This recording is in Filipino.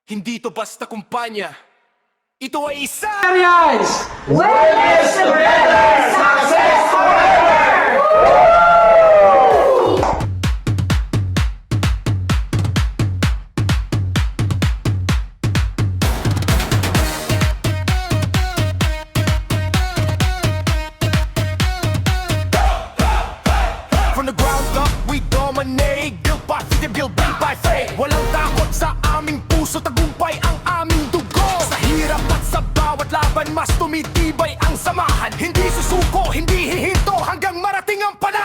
Hindi to basta kumpanya. Ito ay isa! Experience! Witness together, success forever! From the ground up, we dominate. Built by faith, built by faith. Walang takot sa aming puso, tagumpay ang aming dugo. Sa hirap at sa bawat laban, mas tumitibay ang samahan. Hindi susuko, hindi hihinto, hanggang marating ang panahon.